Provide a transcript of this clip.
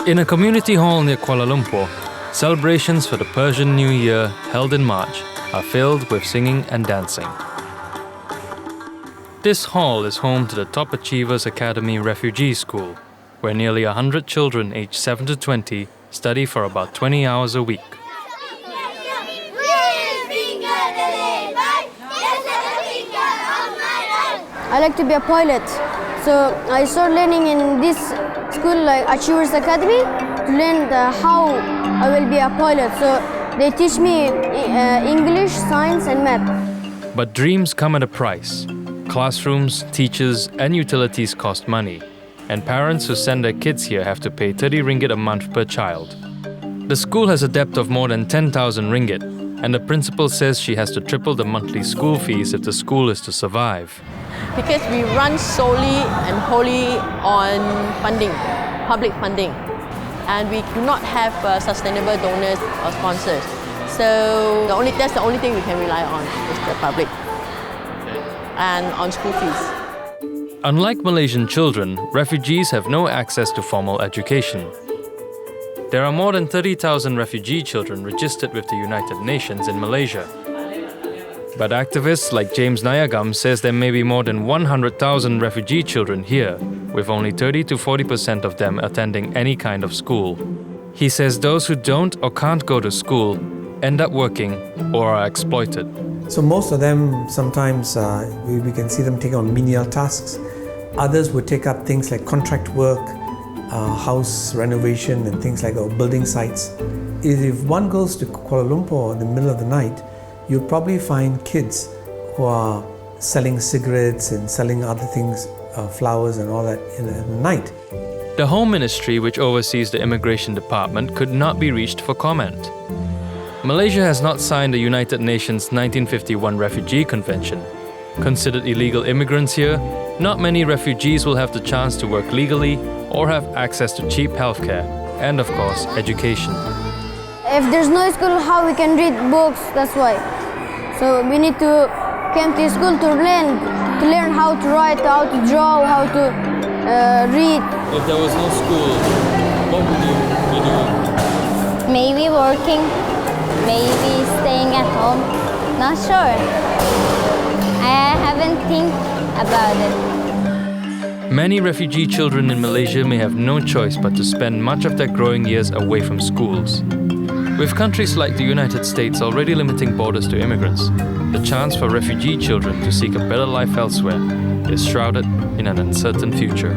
In a community hall near Kuala Lumpur, celebrations for the Persian New Year held in March are filled with singing and dancing. This hall is home to the Top Achievers Academy Refugee School, where nearly 100 children aged 7 to 20 study for about 20 hours a week. I like to be a pilot, so I started learning in this school, like Achievers Academy, to learn how I will be a pilot. So they teach me English, science, and math. But dreams come at a price. Classrooms, teachers, and utilities cost money, and parents who send their kids here have to pay 30 ringgit a month per child. The school has a debt of more than 10,000 ringgit, and the principal says she has to triple the monthly school fees if the school is to survive. Because we run solely and wholly on funding, public funding, and we do not have sustainable donors or sponsors. So that's the only thing we can rely on is the public and on school fees. Unlike Malaysian children, refugees have no access to formal education. There are more than 30,000 refugee children registered with the United Nations in Malaysia. But activists like James Nayagam says there may be more than 100,000 refugee children here, with only 30 to 40% of them attending any kind of school. He says those who don't or can't go to school end up working or are exploited. So most of them, sometimes we can see them take on menial tasks. Others would take up things like contract work, house renovation and things like that, building sites. If one goes to Kuala Lumpur in the middle of the night, you'll probably find kids who are selling cigarettes and selling other things, flowers and all that in the night. The Home Ministry, which oversees the Immigration Department, could not be reached for comment. Malaysia has not signed the United Nations 1951 Refugee Convention. Considered illegal immigrants here, not many refugees will have the chance to work legally or have access to cheap healthcare and, of course, education. If there's no school, how we can read books? That's why. So we need to come to school to learn how to write, how to draw, how to read. If there was no school, what would you be doing? Maybe working, maybe staying at home. Not sure. I haven't think about it. Many refugee children in Malaysia may have no choice but to spend much of their growing years away from schools. With countries like the United States already limiting borders to immigrants, the chance for refugee children to seek a better life elsewhere is shrouded in an uncertain future.